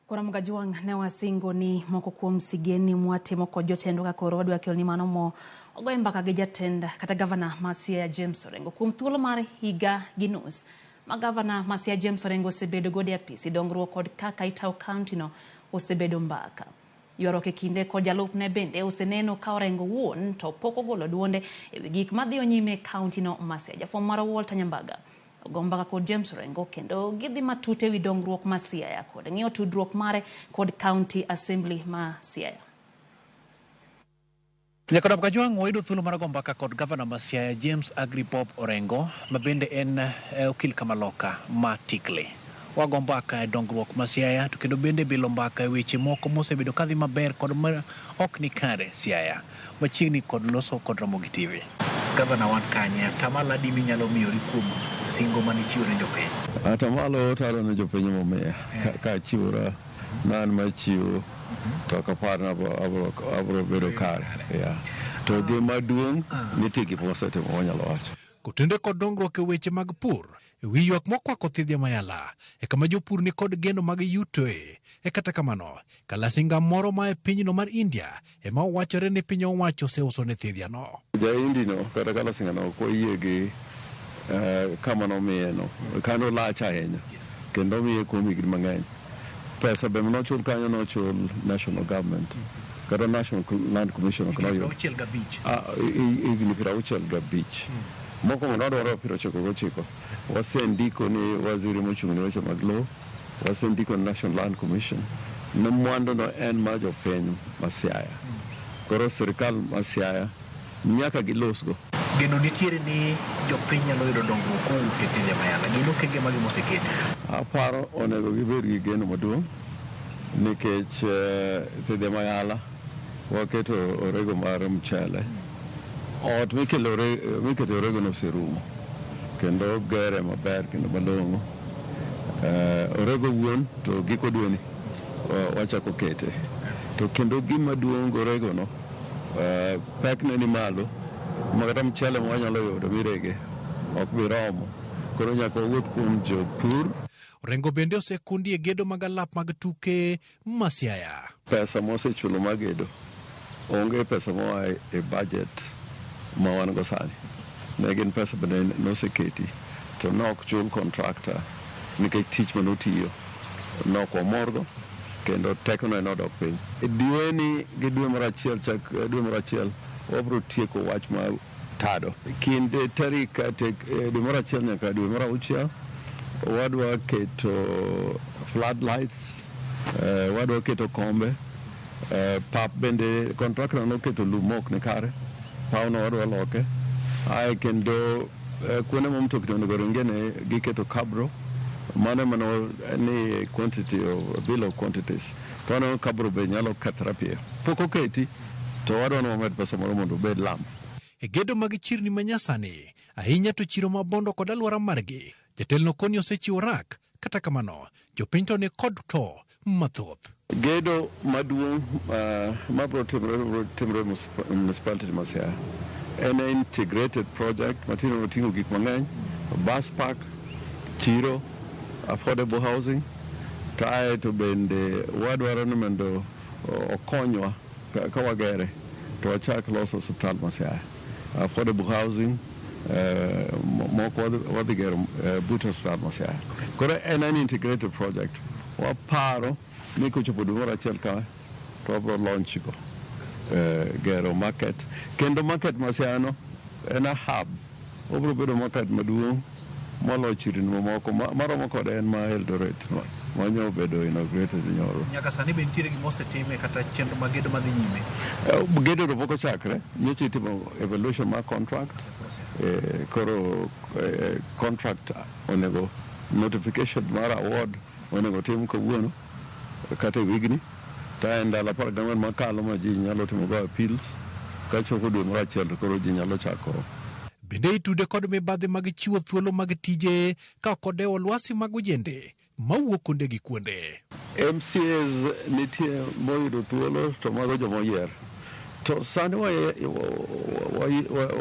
Koramoga juang ne wasingo ni moko kuom sigeni mwatimo kod jotendo ka korod wakel ni mano mo ogoye mbaka gi jatenda kata Gavana Masia James Orengo kuom thuolo mar higa gi nus. Ma Gavana Masia James Orengo osebedo gode apisi dongruok kod kaka itao kaunti no osebedo mbaka. Yoro ke kinde kod jalupne bende oseneno ka Orengo wuon to poko golo duonde ewi gik madhi onyime kaunti no Masia. Jafwambo mar Walter Nyambaga Gombaka kod James Orengo kendo gidhi matute wi dongruok ma Siaya kod ng'iyo tudruok mare kod County Assembly ma Siaya. Nyakadab juang wayudo thuolo mar gombaka kod Gavana ma Siaya James Agripop Orengo mabende en okil kamaloka ma Tikle. Wagombaka dongruok ma Siaya to kendo bende bilo mbaka weche moko mosebedo kadhi maber kod ok ni kare Siaya machiegni kod loso kod Ramogi TV. Gavana wan kanya tamala di minyalo miyori kuom singo mani chiwore jopiny. Atamalo taro ne jopiny momiya ka chiwora nan ma chiwo to kapar abro bedo kare. To gima duong' nitie gik mosetimo wanyalo wacho. Kotende kod dongruok e weche mag pur wi ywak mokwako thidhia mayala e kama jopur ni kod geno mag yutoe e kata kamano kalasinga moro ma e pinyno mar India ema owachore ni piny owacho oseuso ne thidhia no. Ja Indi no kata kalasinga no ko yie gi kamano miye no kano lach ahinya kendo miye kuom higni mang'eny. Pesa be nochul kanyo nochul national government kata National Land Commission higni 65 moko nodwaro 99 wasendiko ni waziri mochung' ne weche mag lowo, wasendiko ni National Land Commission ne mwandu no en ma jopiny ma Siaya. Koro sirikal ma Siaya nyaka gilosgo. Geno nitiere ni jopiny nyalo yudo dongruok kowuok e thidhia mayala. Gino kenge magi mosekete. Aparo onego gibed gi geno maduong' nikech thidhia mayala waketo orego mar mchele. Ot mikelo orego no serumo kendo gere maber kendo malong'o. Orego wuon to giko dweni wachako kete to kendo gima duong' orego no pekne ni malo makata mchele mwanyalo yudo mirege ok biromo koro nyaka wuoth kuom jopur. Orengo bende osekundi e gedo mag alap mag tuke ma Siaya. Pesa mosechulo magedo onge pesa moa e budget ma wan go sani. Ne gin pesa bende noseketi to nok chul contractor nikech tich manotiyo nok wamorgo kendo tekono enodok piny. Dweni gi dwe mar achiel wabro tieko wach ma tado kinde tarik dwe mar achiel nyaka dwe mar auchiel wadwa keto floodlights, wadwa keto kombe, pap bende contractor noketo lumok ne kare pauno wadwa loke kendo kuonde ma mtokni onego ringene giketo kabro mano ni quantity of bill of quantities to kabro be nyalo kethra piyo pok oketi to wadwa no med pesa moro mondo bed lam e gedo mag chirni manyasani ahinya to chiro mabondo kod alwora margi. Jatelno koni osechiwo rak kata kamano jopiny to ne kod to mathoth. Gedo maduong' mabro timre municipality ma Siaya en integrated project matino oting'o gik mang'eny, bus park, chiro, affordable housing, kae to bende wadwaro ni mondo okonywa ka wagere to wachak loso osiptal ma Siaya. Affordable housing, moko wadhi gero but osiptal ma Siaya. Koro en integrated project. Waparo ni kochopo dwe mar achiel ka to wabro launch go gero market kendo market ma Siaya no en a hub. Obro bedo market maduong' molo chirni mamoko maromo kod en ma Eldoret manyo bedo inaugurated nyoro. Nyaka sani be nitiere gima osetime kata chenro mag gedo madhi nyime. Gedo do pok ochakre, nyocha itimo evaluation mar contract. Koro contract onego notification mar award onego tim kawuono kata wigni ta ndalo 14 makalo ma ji nyalo timo go appeals ka chopo dwe mar achiel koro ji nyalo chako. Bende itude kod mibadhi mag chiwo thuolo mag tije ka kodewo lwasi mag ojende mawuok kuonde gi kuonde. MCAs nitie moyudo thuolo to mago jomoyier to sani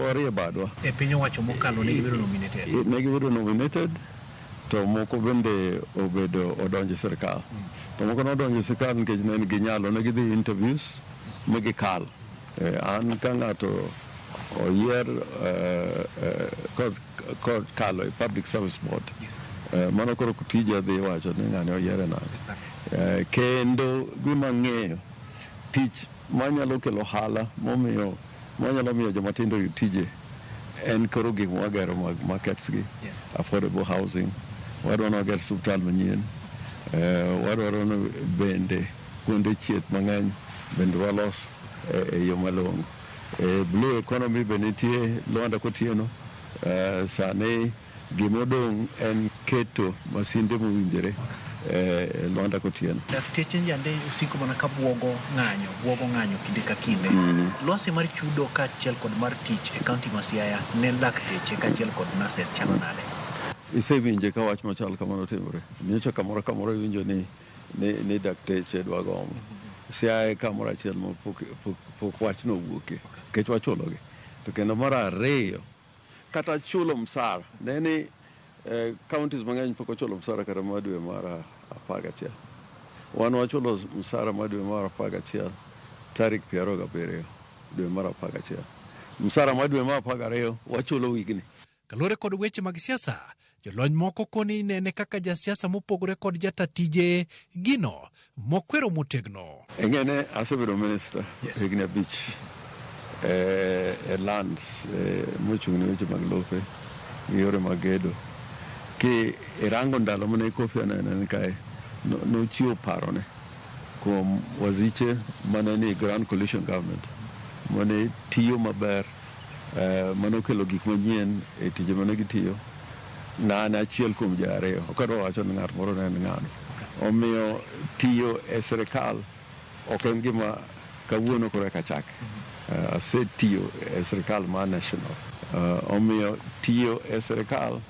warie badwa e piny owacho mokalo ne gibedo nominated to moko bende obedo odonjo sirkal. To moko nodonjo sirkal nikech ne ginyalo ne gidhi interviews ma gikal. An ka ng'ato oyier kod kalo e Public Service Board. Mano koro kutija dhi wacho ni ng'ane oyiere nade. Kendo gima ng'eyo tich manyalo kelo hala manyalo miyo joma tindo yud tije en koro gik mwagero mag markets gi, affordable housing, wadwaro wager suptal manyien, wadwaro bende kuonde chieth mang'eny bende walos e yo malong'o. Blue economy be nitie Lwanda Kotieno. Sani gimodong' en keto masinde mowinjore Lwanda Kotieno. Dakteche yande usiko mana ka buogo ng'anyo kinde ka kinde. Lwasi mar chudo ka achiel kod mar tich e kaunti ma Siaya ne lakteche ka achiel kod nurses chalo nade? Isewinje ka wach machal kamano timore. Nyocha kamoro iwinjo ni dakteche dwa gomo. Siaya kamoro achiel ma pok wach no wuoke. Kech wachulogi. To kendo mar ariyo kata chulo msara. Neni counties mang'eny pok ochulo msara kata mar dwe mar 11. Wan wachulo msara mar dwe mar 11 tarik 27 dwe mar 11. Msara mar dwe mar 12 wachulo wigni. Kalore kod weche mag siasa, jolony moko koni nene kaka jasiasa mopogore kod jatatije gino mokwero motegno. Engene asebedo minister higni 5 lands mochung'ne weche mag lope yore mag gedo. Ki irango ndalo mane Kofi Annan kae nochiwo parone kuom waziche mane ni Grand Coalition Government mane tiyo maber, manokelo gik manyien e tije mane gitiyo. Nan achiel kuom ji ariyo, ok adwa wacho ni ng'at moro ne en ng'ano. Omiyo tiyo e sirkal ok en gima kawuono kore ka chak. Asetiyo e sirkal ma national. Omiyo tiyo e sirkal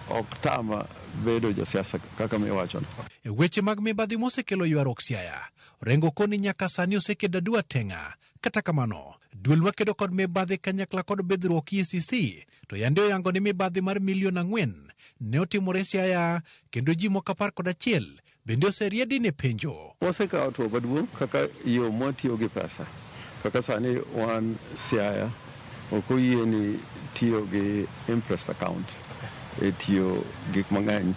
ok tama bedo jasiasa kaka miwachono. E weche mag mibadhi mosekelo ywarruok Siaya, Orengo koni nyaka sani osekedo adua teng'a. Kata kamano, duol makedo kod mibadhi kanyakla kod bedruok EACC to yande oyango ni mibadhi mar milion 4 ne otimore Siaya kendo ji moko 11 bende oseriedi ne penjo. Wasekawo tuo maduong' kaka yo mwatiyo gi pesa. Kaka sani wan Siaya ok oyie ni tiyo gi imprest account. Tiyo gik mang'eny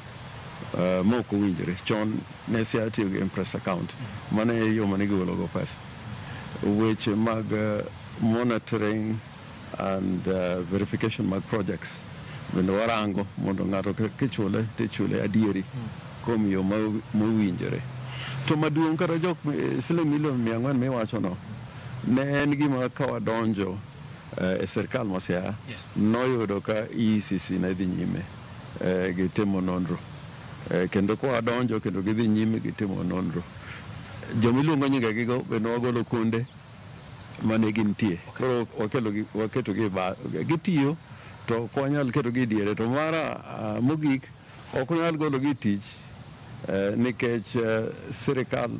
moko winjore. Chon ne Siaya tiyo gi imprest account. Mane yo mane gigologo pesa. Weche mag monitoring and verification mag projects bende warango mondo ng'ato kichule tichule adieri kuom yo mowinjore. To maduong' kata jok siling milion 400 miwachono ne en gima kawadonjo e sirkal ma Siaya noyudo ka EACC ne dhi nyime gi timo nonro. Kendo kawadonjo kendo gidhi nyime gi timo nonro. Jomiluongo nyigagigo bende wagolo kunde mane gintie. Koro waketogi gitiyo to ok wanyal ketogi diere. To mara mogik ok wanyal gologi tich nikech sirkal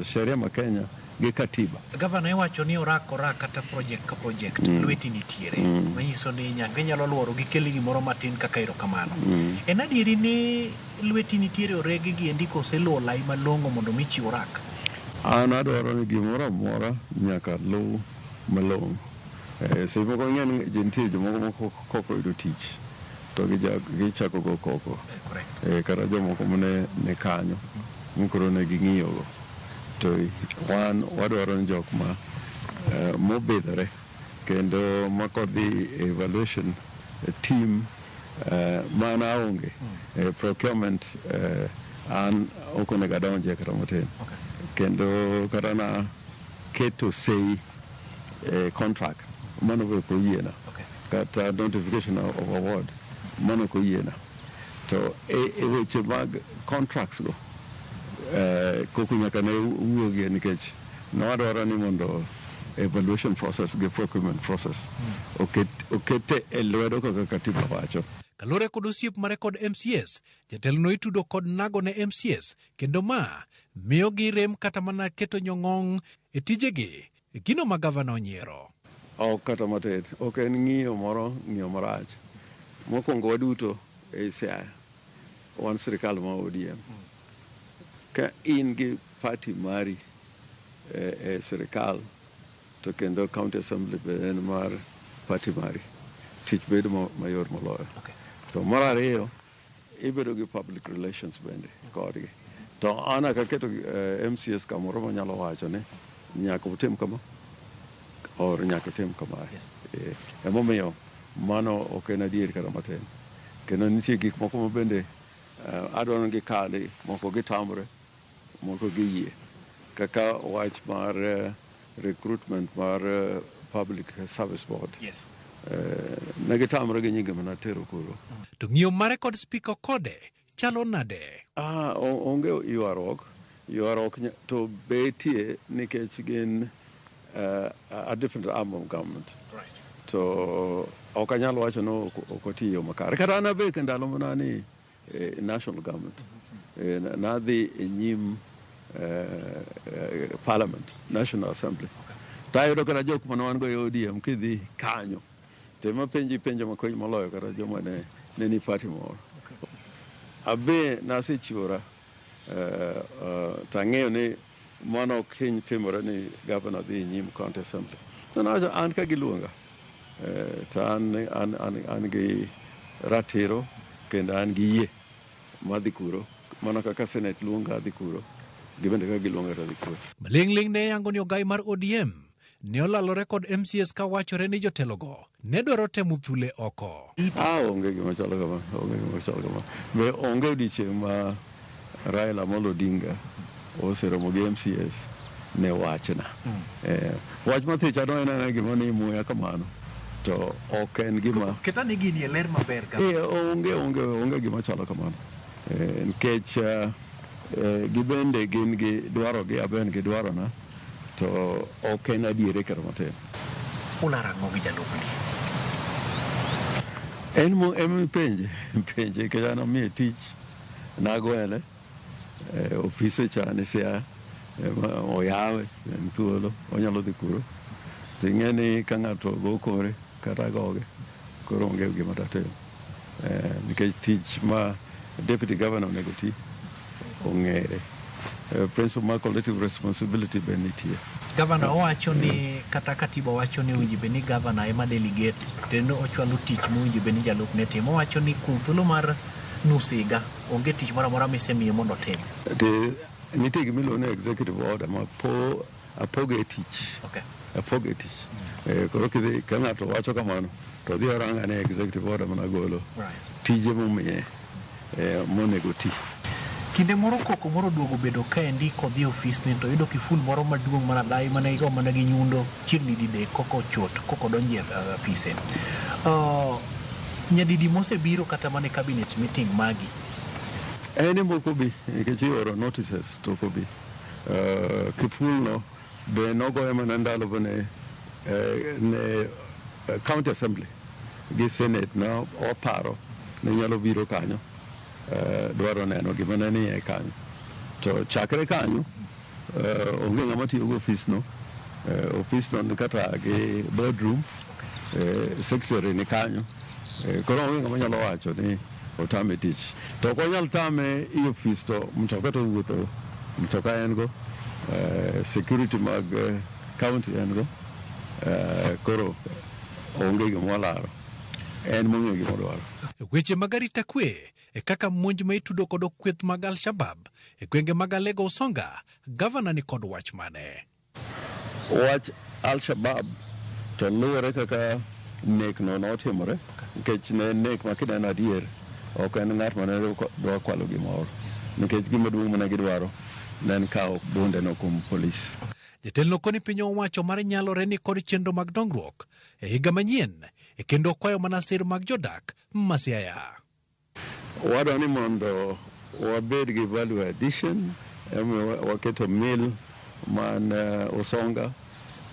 sheria ma Kenya gi katiba. Gavana iwacho ni orakora kata project ka project lweti nitiere. Manyiso ni nyalo luoro gi keli gimoro matin kaka erokamano. En adieri ni lweti nitiere oregi gi endiko oseluwo lai malong'o mondo michiw orak? An adwaro ni gimoro amora nyaka luw malong'o. Seche moko ng'eny ji nitie jomoko koko yudo tich to gichako go koko. Kata jomoko mane ne kanyo mkoro ne ging'iyogo. To wan wadwaro ni jok ma mobidhore kendo makodhi evaluation team mana onge procurement an okonego adonje kata matin. Kendo kata na keto sei contract mano be ko yiena. Kata notification of award mano ko yiena. To e weche mag contracts go koko nyaka ne wuogie nikech nwadwaro ni mondo evaluation process gi procurement process okete e lwedo kaka katiba wacho. Kalore kod osiep mare kod MCS, jatelo no itudo kod nago ne MCS kendo ma miyo gi rem kata mana keto nyong'ong e tijegi gino ma gavana onyiero. Ok kata matin, ok en ng'iyo marach. Mokwongo waduto e Siaya wan sirikal ma ODM. Ka in gi party mari sirikal to kendo county assembly be en mar party mari, tich bedo mayor moloyo. To mar ariyo, ibedo gi public relations bende kodgi. To ana kaketo MCS kamoro manyalo wacho ni nyaka utim kama or nyaka utim kama. Emomiyo mano ok en adier kata matin. Kendo nitie gik moko ma bende adwaro gi kali, moko gitamre, moko giyie. Kaka wach mar recruitment mar Public Service Board. Ne gitamre gi nyinge mana tero kuro. To ng'iyo mare kod Speaker Kode chalo nade? Onge ywaruok to betie nikech gin a different arm of government. To ok anyal wacho no ok otiyo makare. Kata an abe ndalo mana ni national government. Nadhi nyim Parliament, National Assembly. Tayudo kata jok mane wan go e ODM kidhi kanyo. Tema penjo makonyo moloyo kata joma ne ni party moro. Abe nasechiwora tang'eyo ni mano ok hiny timore ni Gavana dhi nyim county assembly. Nawacho an ka giluonga to an gi ratiro kendo an gi yie madhi kuro. Mana kaka Senate luonga dhi kuro. Gibende ka giluonga dhi kuro. Maling'ling ne yango ni ogai mar ODM ne olalore kod MCS ka wachore ni jotelogo ne dwaro temo thule oko. Onge gima chalo kama. Be onge odiochieng' ma Raila Amolo Odinga oseromo gi MCS ne wachna. Wach mathicha no en gima ni muya kamano. To ok en gima keta ni gini ler maber ka. Onge gima chalo kamano. Nikech gibende gin gi dwaro gi aben gi dwaro na. To ok en adiere kata matin. Ularango gi jalupni. En penje kaya na miye tich nagwele ofise cha ni sia oyawe en thuolo onyalo dhi kuro. Ting'e ni ka ng'ato go kore kata goge koro onge gima tatimo. Nikech tich ma Deputy Governor onego ti ong'ere. Principle mar collective responsibility be nitie. Gavana owacho ni kata katiba wacho ni ujibe ni Gavana ema delegate tendo ochwalo tich mo ujibe ni jalupne timo. Owacho ni kuom thuolo mar nusiga onge tich moro amora misemiye mondo otim. Nitie gimiluongo ni executive order ma apoge tich. Apoge tich. Koro kidhi ka ng'ato wacho kamano to dhi oranga ni executive order mana golo tije momiye monego ti. Kinde moro koko moro duogo bedo ka endi kodhi ofis ni to yudo kiful moro maduong' mana dai mana igo mana gi nyundo chiegni dide koko chot koko donje apise. Nyadidi mosebiro kata mane cabinet meeting magi. Ene moko bi nikech ioro notices to ko bi. Kiful no be nogoye mana ndalo bane ne county assembly gi senate na oparo ne nyalo biro kanyo. Dwaro neno gima ne ni e kanyo. To chakre kanyo onge ng'ama tiyo gi ofis no. Ofis no ni kata gi boardroom, secretary ni kanyo. Koro onge ng'ama nyalo wacho ni otame tich. To ko nyalo tame i ofis to mtoka to wuotho, mtoka en go, security mag county en go. Koro onge gima laro. En mong'eyo gima dwaro. Weche mag arita kwe e kaka monj ma itudo kod kweth mag Al-Shabab e gwenge mag Alego Usonga, Gavana ni kod wach mane. Wach Al-Shabab to luwore kaka nek no notimore, nikech ne nek ma kineno adier ok en ng'at mane dwa kwalo gimoro, nikech gima duong' mane gidwaro ne en kawo bunde no kuom polis. Jatelno koni piny owacho mar nyalore ni kod chenro mag dongruok e higa manyien e kendo kwayo mana sir mag jodak Masiaya. Wadwa ni mondo wabed gi value addition, waketo mill man Usonga,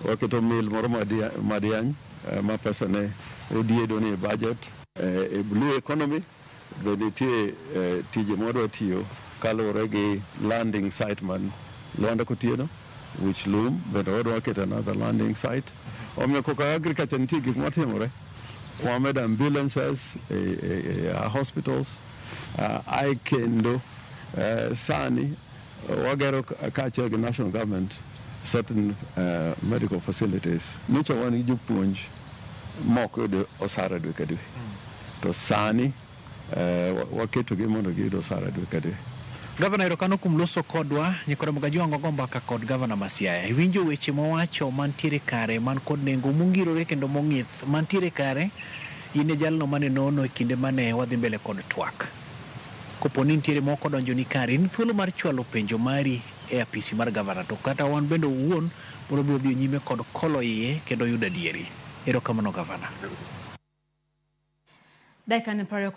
waketo mill moro Madiany ma pesa ne odiedo ni budget. E blue economy be nitie tije modwa tiyo kaluwore gi landing site man Luanda Kotieno, which loom, but wadwa keto another landing site. Omiyo koka agriculture nitie gik matimore. Wamed ambulances, hospitals, ai kendo sani wagero kaachiel gi national government certain medical facilities nicho wan gi jopuonj moko yudo osara dwe ka dwe to sani waketogi mondo giyud osara dwe ka dwe. Gavana erokano kuom loso kodwa nyikore mga juango gombaka kod Gavana Masiaya. Iwinjo weche mowacho mantiere kare man kod nengo mongirore kendo mong'ith mantiere kare ine jalno mane nono e kinde mane wadhi mbele kod twak. Koponi nitiere moko donjo ni kare in thuolo mar chwalo penjo mari e apisi mar Gavana to kata wan bende owuon biro biro dhi nyime kod kolo iye kendo yudo adieri. Erokamano Gavana. Dakika 20